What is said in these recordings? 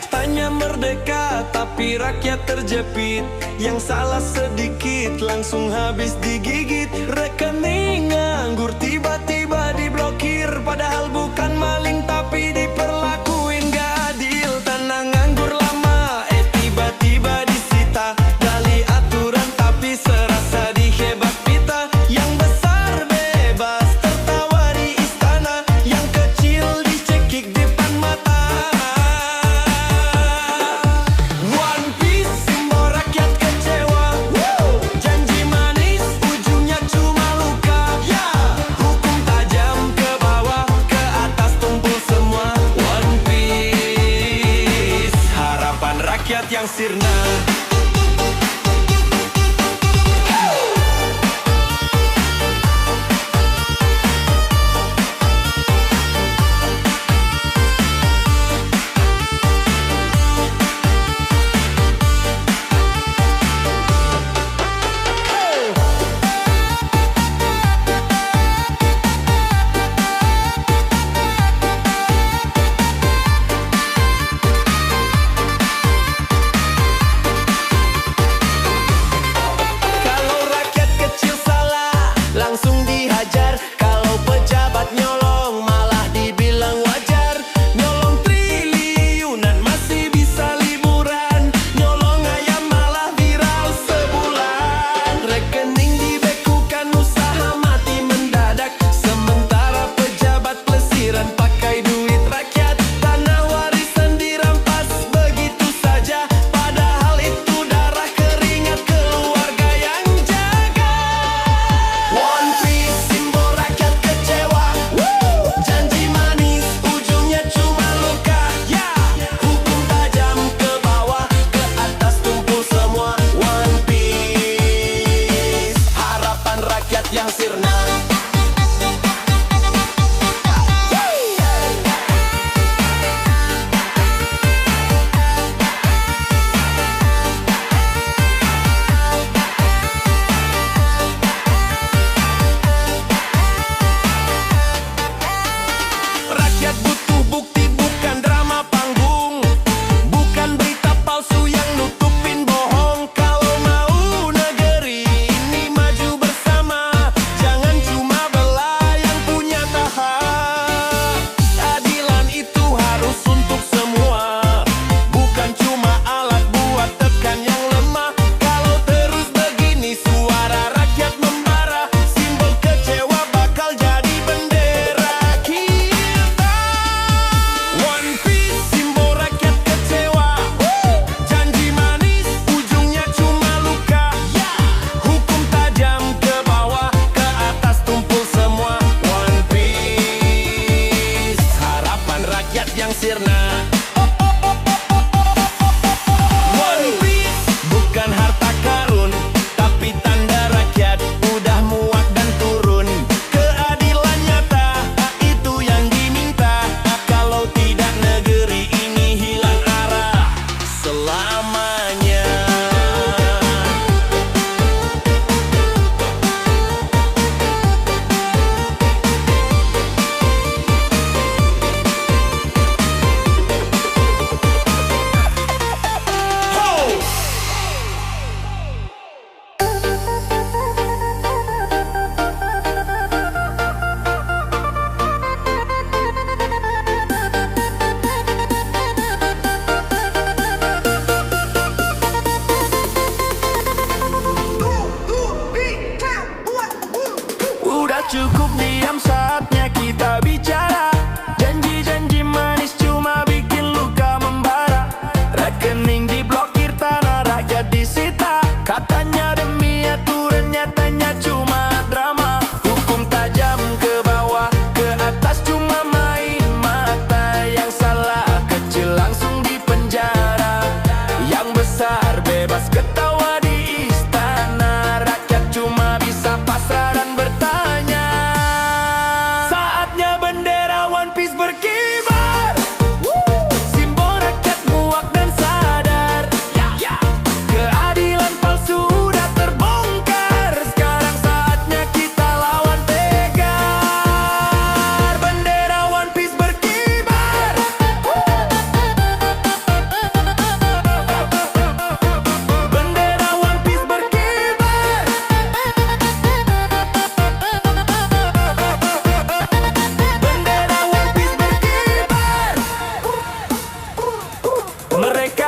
Katanya merdeka, tapi rakyat terjepit. Yang salah sedikit, langsung habis digigit. Rekening nganggur, tiba-tiba diblokir. Padahal bukan maling, tapi diperlakuin gak adil. Tanah nganggur lama, tiba-tiba disita. Gali aturan, tapi serasa dihebat pita. Yang besar bebas, tertawa di istana. Yang kecil dicekik depan mata. One Piece, simbol rakyat kecewa. Janji manis, ujungnya cuma luka. Hukum tajam ke bawah, ke atas tumpul semua. One Piece, harapan rakyat yang sirna.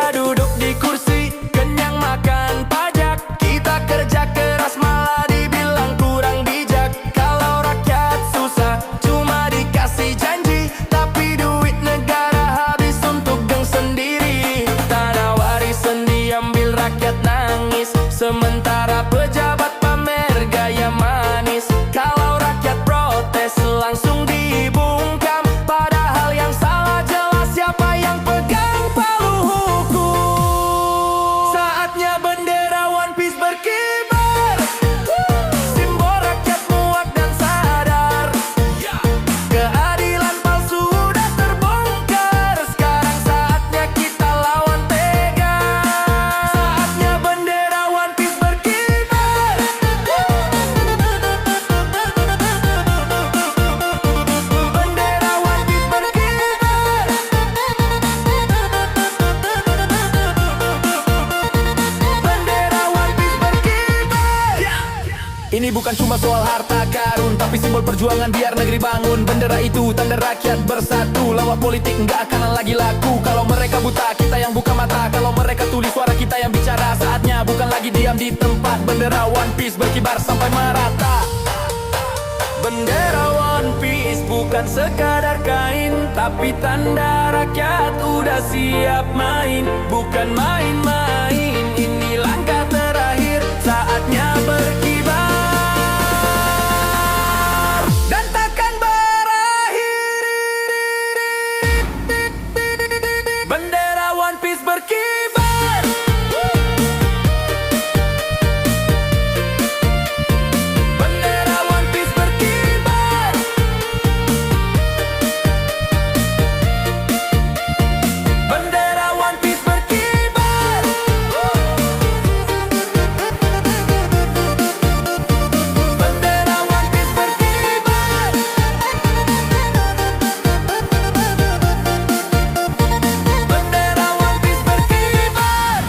Sudah duduk di kursi, kenyang makan pajak. Kita kerja keras malah dibilang kurang bijak. Kalau rakyat susah cuma dikasih janji, tapi duit negara habis untuk geng sendiri. Tanah warisan diambil rakyat nangis, sementara pejabat pamer gaya manis. Kalau rakyat protes langsung dibungkam, padahal yang salah jelas siapa yang pegang palu hukum. Saatnya bendera One Piece berkibar, simbol rakyat muak dan sadar. Keadilan palsu udah terbongkar, sekarang saatnya kita lawan tega. Saatnya bendera One Piece berkibar, bendera One Piece berkibar, bendera One Piece berkibar. Ini bukan cuma soal harta karun, tapi simbol perjuangan biar negeri bangun. Bendera itu tanda rakyat bersatu, lawan politik nggak akan lagi laku. Kalau mereka buta, kita yang buka mata. Kalau mereka tulis, suara kita yang bicara. Saatnya bukan lagi diam di tempat, bendera One Piece berkibar sampai merata. Bendera One Piece bukan sekadar kain, tapi tanda rakyat udah siap main. Bukan main-main, ini langkah terakhir, saatnya berkibar dan takkan berakhir. Bendera One Piece berkibar, bendera One Piece berkibar, bendera One Piece berkibar, bendera One Piece berkibar, bendera One Piece berkibar.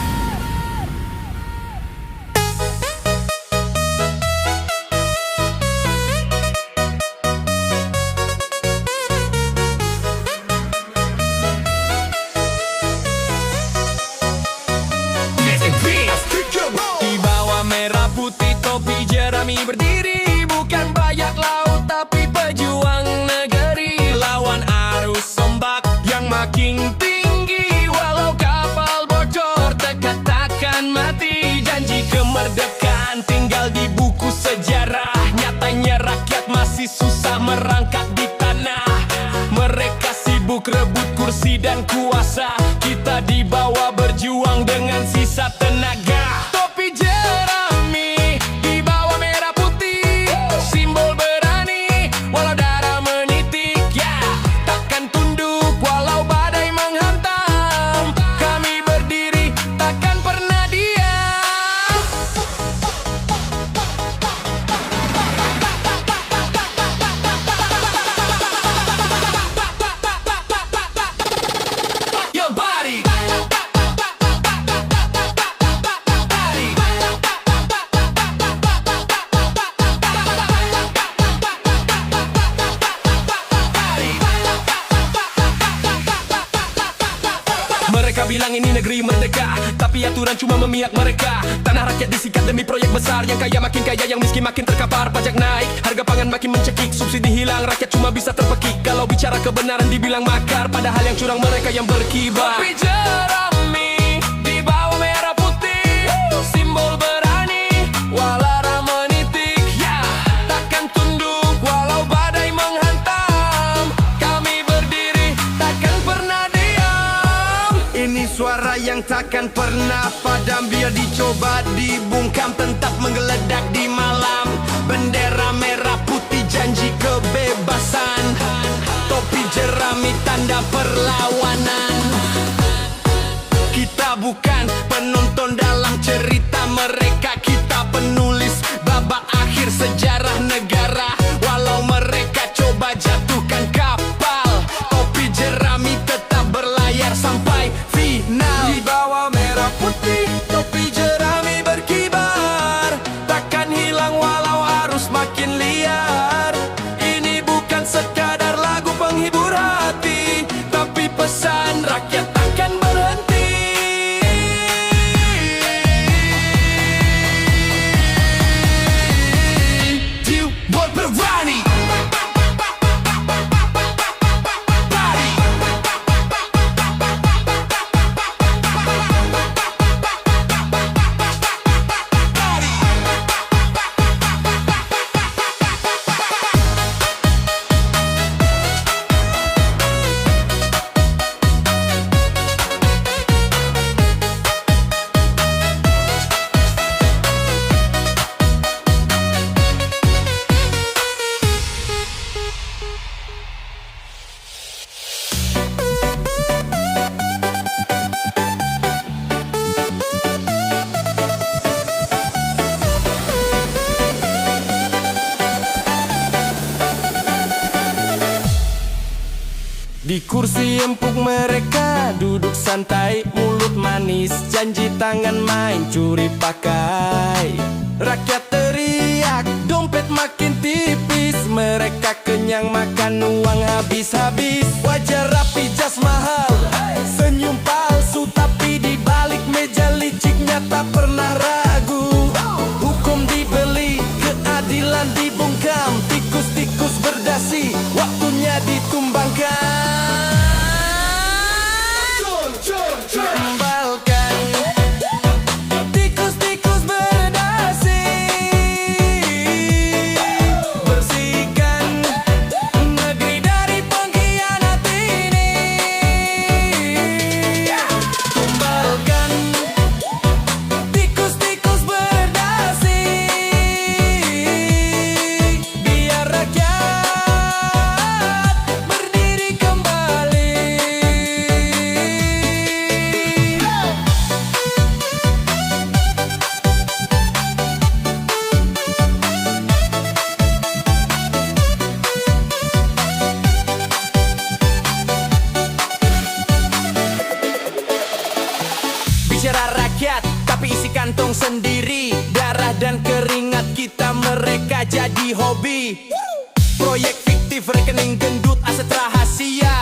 Di bawah merah putih topi jerami berdiri, bukan bajak laut tapi pejuang negeri. Lawan arus ombak yang makin tinggi, walau kapal bocor dekat takkan mati. Janji kemerdekaan tinggal di buku sejarah, nyatanya rakyat masih susah merangkak di tanah. Mereka sibuk rebut kursi dan kuasa, kita di bawah berjuang dengan sisa tenaga. Topi jerami di bawah merah putih, simbol berani walau darah menitik. Takkan tunduk walau badai menghantam, kami berdiri takkan pernah diam. Your body. Mereka bilang ini negeri merdeka, tapi aturan cuma memihak mereka. Tanah rakyat disikat demi proyek besar, yang kaya makin kaya, yang miskin makin terkapar. Pajak naik, harga pangan makin mencekik, subsidi hilang, rakyat cuma bisa terpekik. Kalau bicara kebenaran dibilang makar, padahal yang curang mereka yang berkibar. Topi jerami di bawah merah putih, simbol berani walau darah menitik. Takkan tunduk walau badai menghantam, kami berdiri takkan pernah diam. Ini suara yang takkan pernah padam, biar dicoba dibungkam tetap menggeledak di malam. Bendera merah putih janji kebebasan, topi jerami tanda perlawanan. Kita bukan penonton dalam cerita mereka, kita penulis babak akhir sejarah negara. Walau mereka coba jatuhkan kapal, topi jerami tetap berlayar sampai final. Di bawah merah putih, topi jerami berkibar, takkan hilang walau arus makin liar. Ini bukan sekadar lagu penghibur hati, tapi pesan rakyat takkan berhenti. empuk mereka duduk santai, mulut manis, janji tangan main curi pakai. Rakyat teriak, dompet makin tipis, mereka kenyang makan uang habis-habis. Wajah rapi, jas mahal, senyum palsu, tapi di balik meja liciknya tak pernah ragu. Hukum dibeli, keadilan dibungkam, tikus-tikus berdasi, waktunya ditumbangkan. Tumbalkan tikus-tikus berdasi, bersihkan negeri dari pengkhianat ini. Tumbalkan tikus-tikus berdasi, biar rakyat berdiri kembali. Bicara rakyat, tapi isi kantong sendiri. Darah dan keringat kita mereka jadi hobi. Proyek fiktif, rekening gendut, aset rahasia.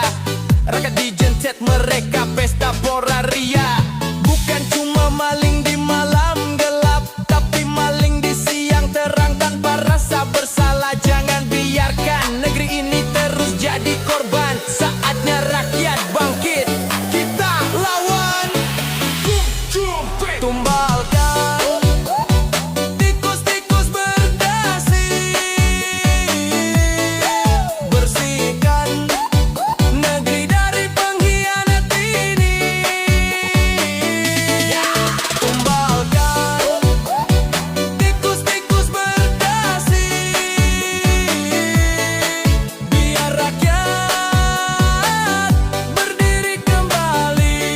Rakyat dijentet, mereka pesta poraria. Bukan cuma maling di malam gelap, tapi maling di siang terang tanpa rasa bersalah. Jangan biarkan negeri ini terus jadi korban. Saatnya rakyat bangkit, kita lawan. Tumbalkan tikus-tikus berdasi, bersihkan negeri dari pengkhianat ini. Tumbalkan tikus-tikus berdasi, biar rakyat berdiri kembali.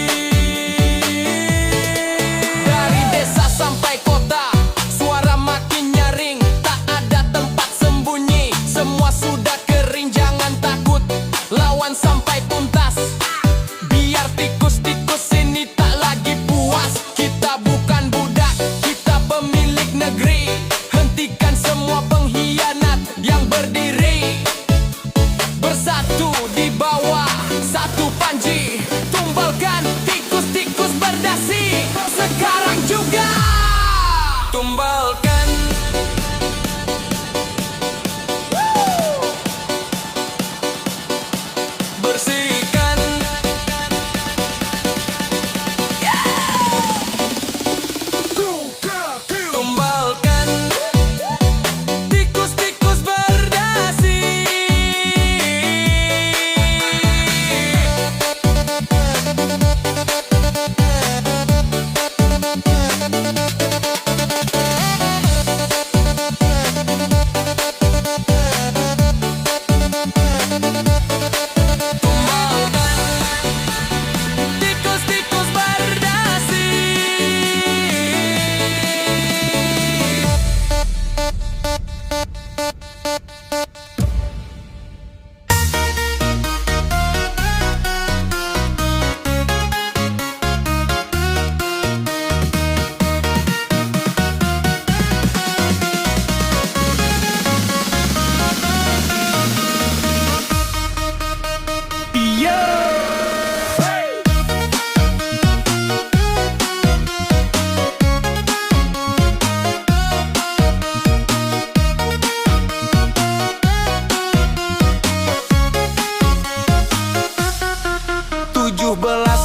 Dari desa sampai kota, suara makin nyaring, tak ada tempat sembunyi. Semua sudah kering, jangan takut, lawan sampai tuntas. Biar tikus-tikus ini tak lagi puas. Kita bukan budak, kita pemilik negeri. Hentikan semua pengkhianat yang berdiri bersatu di bawah satu panji. Tumbalkan tikus-tikus berdasi sekarang juga. Tumbalkan bersihkan tumbalkan tikus-tikus berdasi. Tikus-tikus berdasi.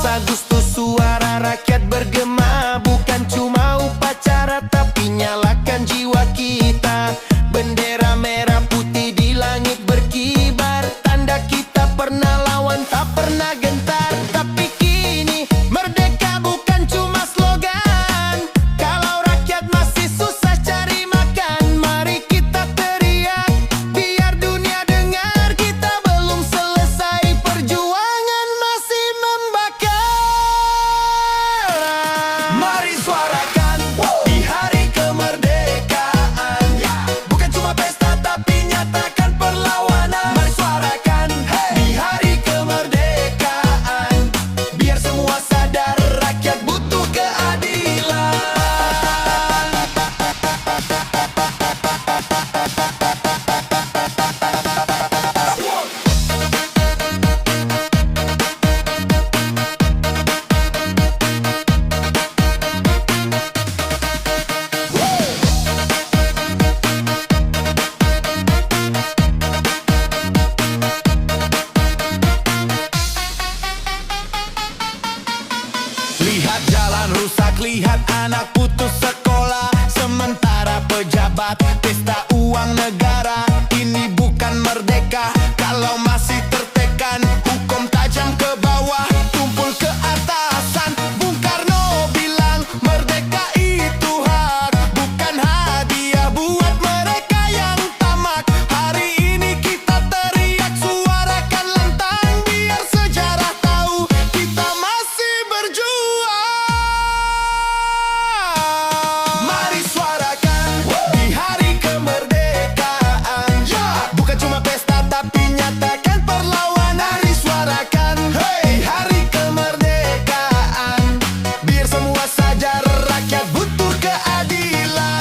Agustus suara rakyat bergema, bukan cuma upacara tapi nyalakan jiwa kita. Bendera merah putih di langit berkibar, tanda kita pernah lawan tak pernah gentar. Tapi kini merdeka bukan cuma slogan. Kalau rakyat masih susah cari makan, mari kita teriak biar dunia dengar. Kita belum selesai, perjuangan masih membakar. Lihat jalan rusak, lihat anak putus sekolah, sementara pejabat pesta uang negara. Ini bukan merdeka kalau masih tertekan. Hukum tajam ke bawah, tumpul ke atasan. Bung Karno bilang merdeka itu hak, bukan hadiah buat mereka yang tamak. Hari ini kita teriak, suarakan lantang, biar sejarah tahu kita masih berjuang. Mari suarakan di hari kemerdekaan, bukan cuma pesta tapi nyatakan perlawanan. Mari suarakan di hari kemerdekaan, biar semua sadar rakyat butuh keadilan.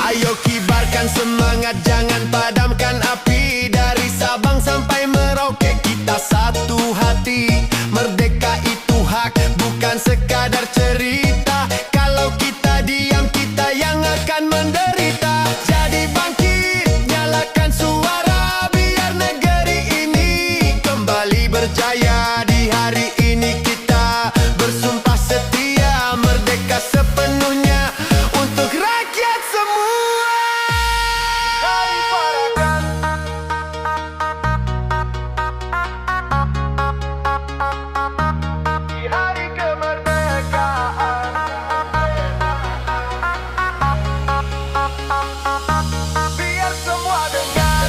Ayo kibarkan semangat, jangan padamkan api. Dari Sabang sampai Merauke kita satu hati. Merdeka itu hak, bukan sekadar cerita. Kalau kita diam, kita yang akan menderita. Jadi bangkit, nyalakan suara, biar negeri ini kembali berjaya. Di hari ini kita bersumpah setia, merdeka sepenuhnya untuk rakyat semua. Di hari kemerdekaan, biar semua dengar,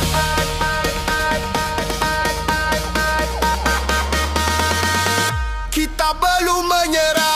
kita belum menyerah.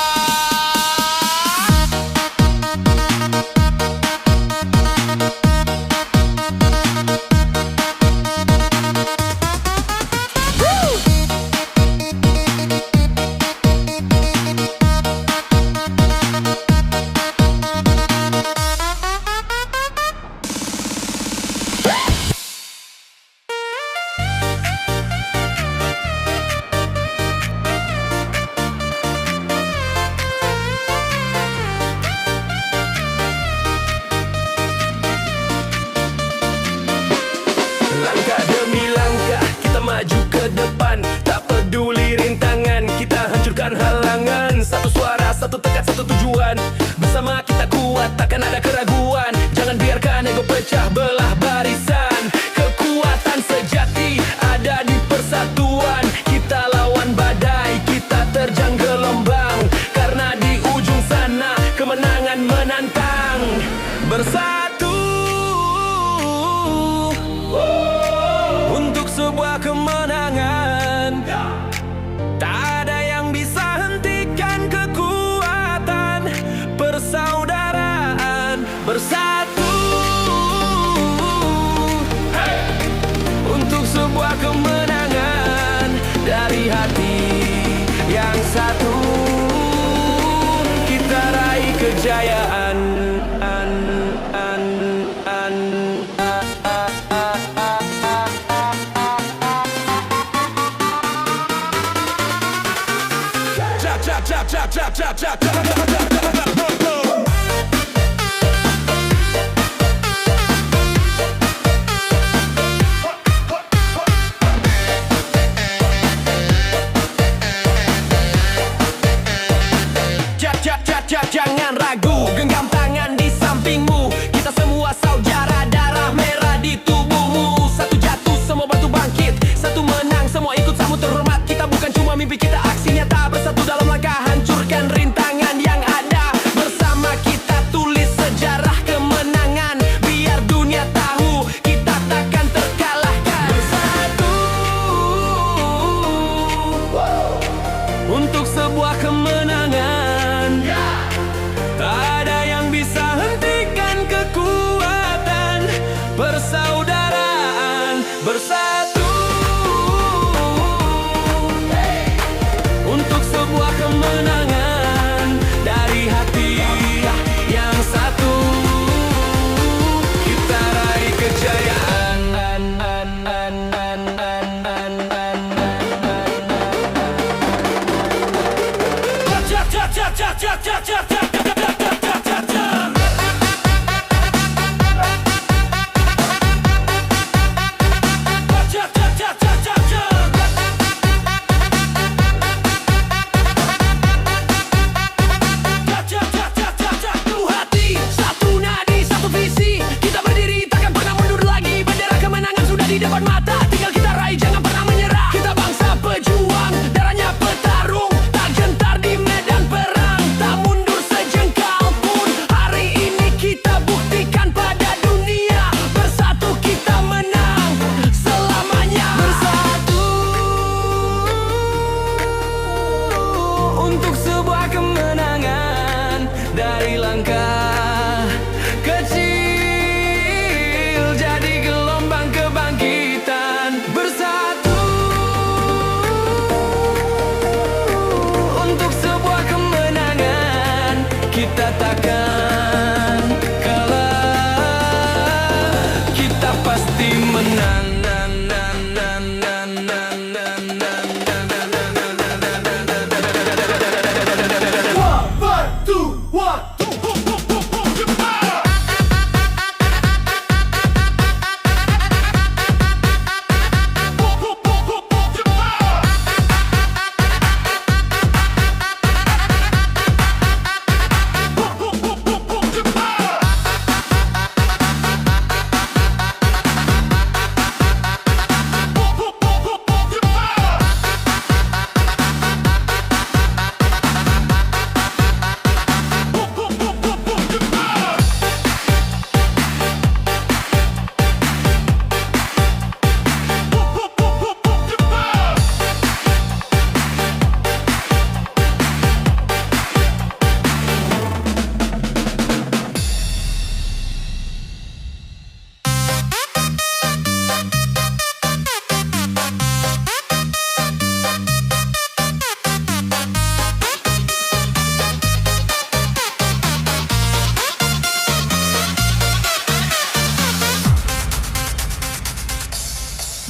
Langkah demi langkah kita maju ke depan, tak peduli rintangan, kita hancurkan halangan. Satu suara, satu tekad, satu tujuan, bersama kita kuat, takkan ada keraguan. Jangan biarkan ego pecah belah barisan. Kekuatan sejati ada di persatuan. Kita lawan badai, kita terjang gelombang, karena di ujung sana kemenangan menantang. Bersatu untuk sebuah kemenangan, tak ada yang bisa hentikan kekuatan persaudaraan. Bersatu untuk sebuah kemenangan, dari hati yang satu kita raih kejayaan. Jangan ragu, genggam tangan di sampingmu. Kita semua saudara, darah merah di tubuhmu. Satu jatuh, semua bantu bangkit. Satu menang, semua ikut sambut terhormat. Kita bukan cuma mimpi, kita aksi nyata. Bersatu dalam langkah hancurkan rintangan yang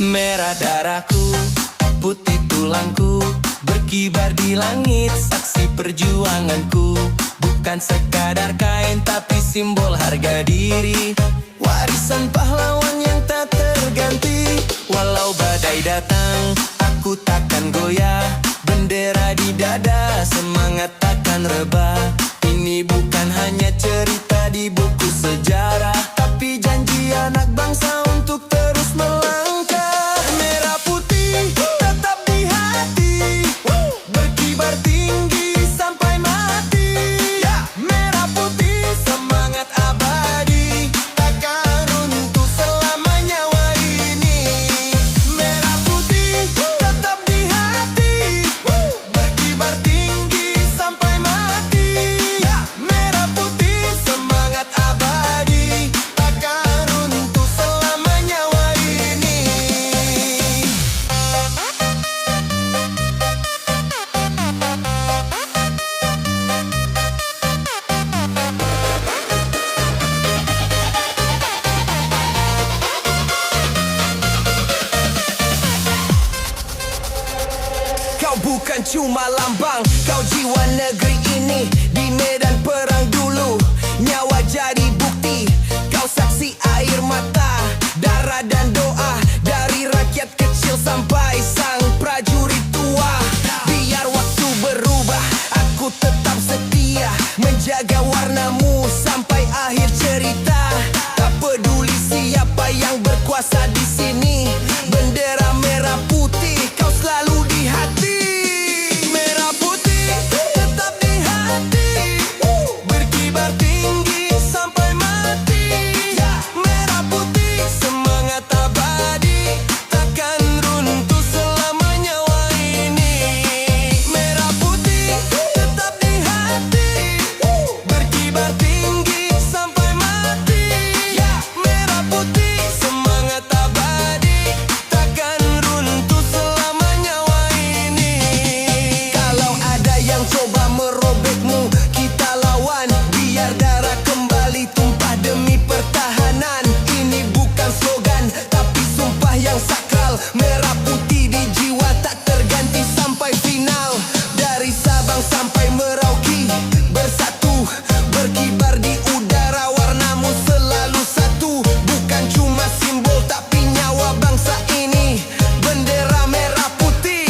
Merah darahku, putih tulangku, berkibar di langit, saksi perjuanganku. Bukan sekadar kain tapi simbol harga diri, warisan pahlawan yang tak terganti. Walau badai datang, aku takkan goyah, bendera di dada, semangat takkan rebah. Ini bukan hanya cerita di buku sejarah, tapi janji anak bangsa untuk terus melangkah. Merah putih tetap di hati, berkibar tinggi sampai mati. Merah putih semangat abadi, takkan runtuh selama nyawa ini. Merah putih tetap di hati, berkibar tinggi sampai mati. Merah putih semangat abadi, takkan runtuh selama nyawa ini. Kau bukan cuma lambang, kau jiwa negeri ini. Di medan perang dulu, nyawa jadi bukti. Kau saksi air mata, darah dan doa, dari rakyat kecil sampai sang prajurit tua. Biar waktu berubah, aku tetap setia, menjaga warnamu sampai akhir cerita. Tak peduli siapa yang berkuasa di sini, bendera merah putih kau selalu di hati. Merah putih tetap di hati, berkibar tinggi sampai mati. Merah putih semangat abadi, takkan runtuh selama nyawa ini. Merah putih tetap di hati, berkibar tinggi sampai mati. Merah putih semangat abadi, takkan runtuh selama nyawa ini. Kalau ada yang coba merobekmu, kita lawan. Biar darah kembali tumpah demi pertahanan. Ini bukan slogan, tapi sumpah yang sakral. Merah putih di jiwa tak terganti sampai final. Dari Sabang sampai Merauke, bersatu, berkibar di udara, warnamu selalu satu. Bukan cuma simbol tapi nyawa bangsa ini. Bendera merah putih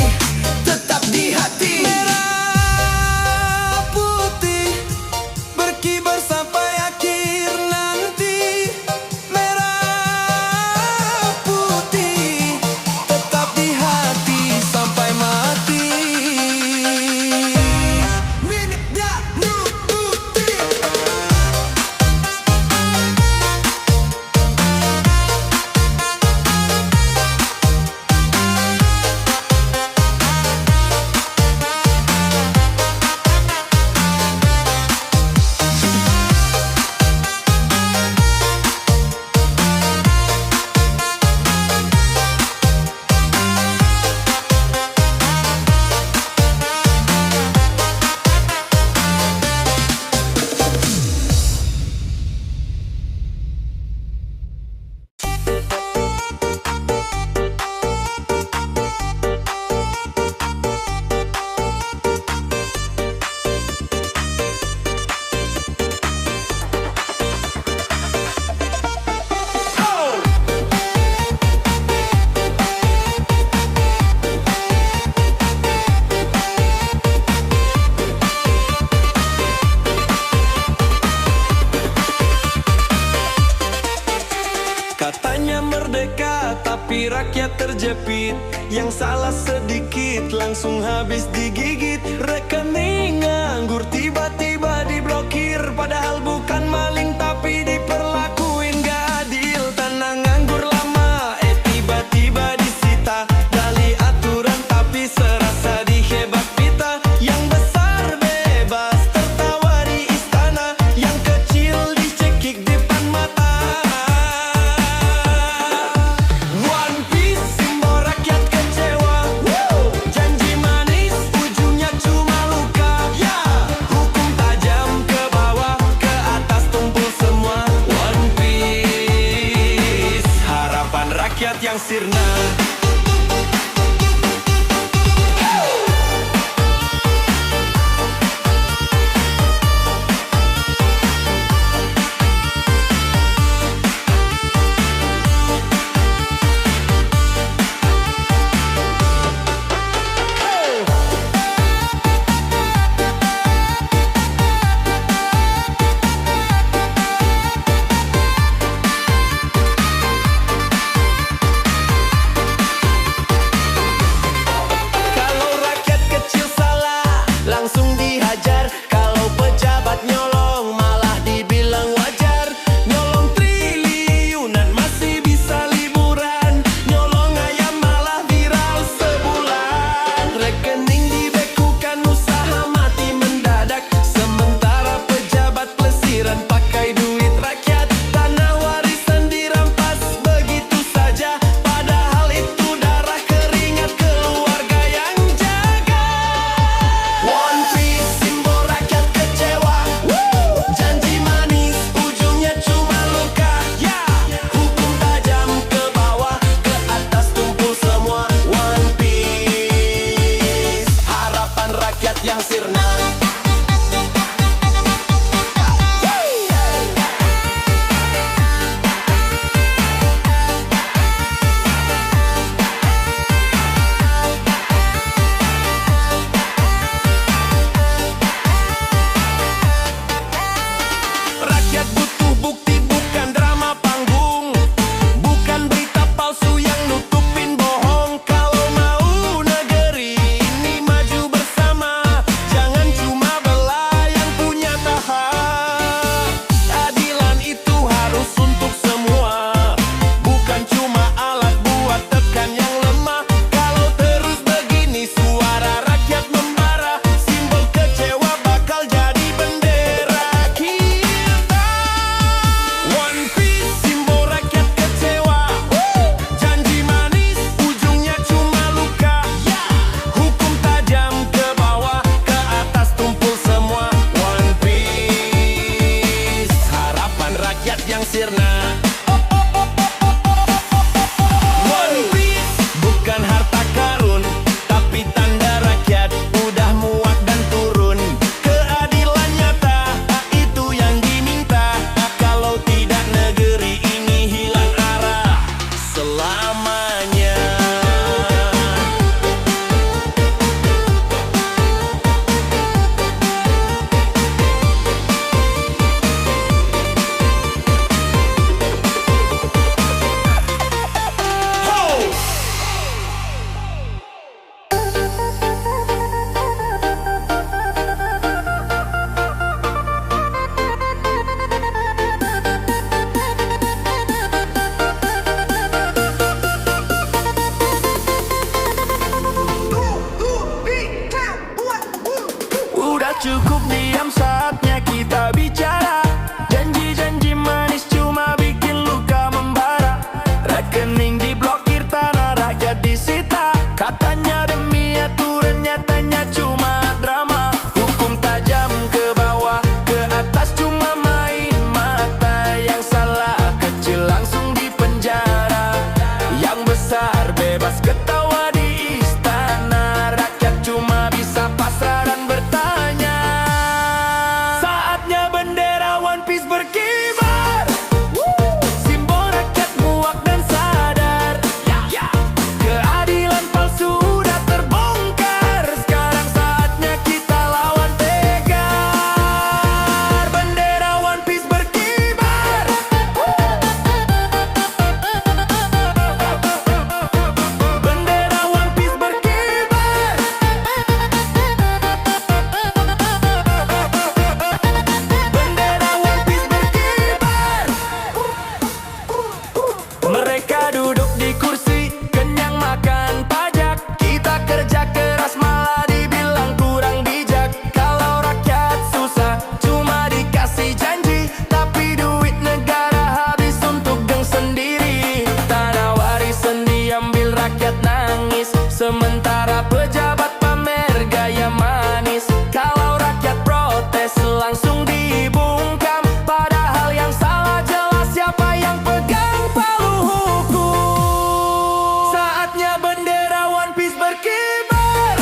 tetap di hati. Merah putih berkibar sampai akhir nanti. Merah putih tetap di hati sampai mati. Merah putih. Katanya merdeka tapi rakyat terjepit, yang salah sedikit langsung habis digigit. Rekening nganggur tiba-tiba diblokir, padahal bukan maling tapi diperlakuin gak adil. Tanah nganggur lama tiba-tiba disita, dari aturan tapi serasa dihebat pita. Yang besar bebas tertawa di istana, yang kecil dicekik depan mata. One Piece simbol rakyat kecewa, janji manis ujungnya cuma luka. Hukum tajam ke bawah, ke atas tumpul yang sirna. One Piece bukan harta karun, tapi tanda rakyat udah muak dan turun. Keadilan nyata, itu yang diminta. Kalau tidak negeri ini hilang arah selamanya. Udah cukup diam, saatnya kita bicara. Janji-janji manis cuma bikin luka membara. Rekening diblokir, tanah rakyat disita. Katanya demi aturan, nyatanya cuma drama. Hukum tajam ke bawah, ke atas cuma main mata. Yang salah kecil langsung dipenjara, yang besar bebas ketawa di istana. Rakyat cuma bisa pasrah dan bertanya. Saatnya bendera One Piece berkibar, simbol rakyat muak dan sadar. Keadilan palsu udah terbongkar, sekarang saatnya kita lawan tegar. Bendera One Piece berkibar, bendera One Piece berkibar, bendera One Piece berkibar. Mereka duduk di kursi, kenyang makan pajak. Kita kerja keras malah dibilang kurang bijak. Kalau rakyat susah cuma dikasih janji, tapi duit negara habis untuk geng sendiri. Tanah warisan diambil, rakyat nangis, sementara pejabat pamer gaya manis. Kalau rakyat protes langsung dibungkam, padahal yang salah jelas siapa yang pegang palu hukum. Saatnya bendera One Piece berkibar,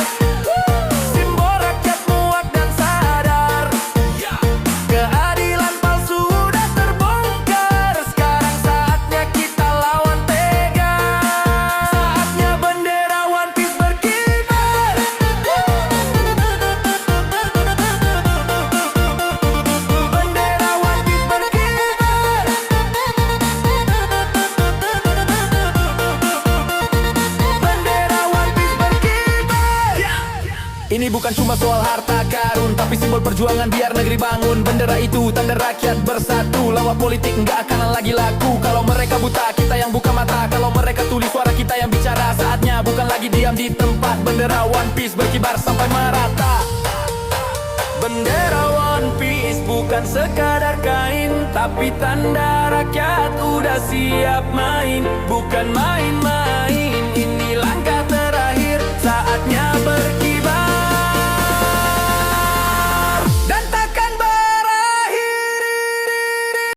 simbol rakyat muak dan sadar. Keadilan palsu udah terbongkar, sekarang saatnya kita lawan tegar. Saatnya bendera One Piece berkibar, bendera One Piece berkibar, bendera One Piece berkibar. Ini bukan cuma soal harta karun, tapi simbol perjuangan biar negeri bangun. Bendera itu tanda rakyat bersatu, lawan politik nggak akan lagi laku. Kalau mereka buta, kita yang buka mata. Kalau mereka tuli, suara kita yang bicara. Saatnya bukan lagi diam di tempat, bendera One Piece berkibar sampai merata. Bendera One Piece bukan sekadar kain, tapi tanda rakyat udah siap main. Bukan main-main,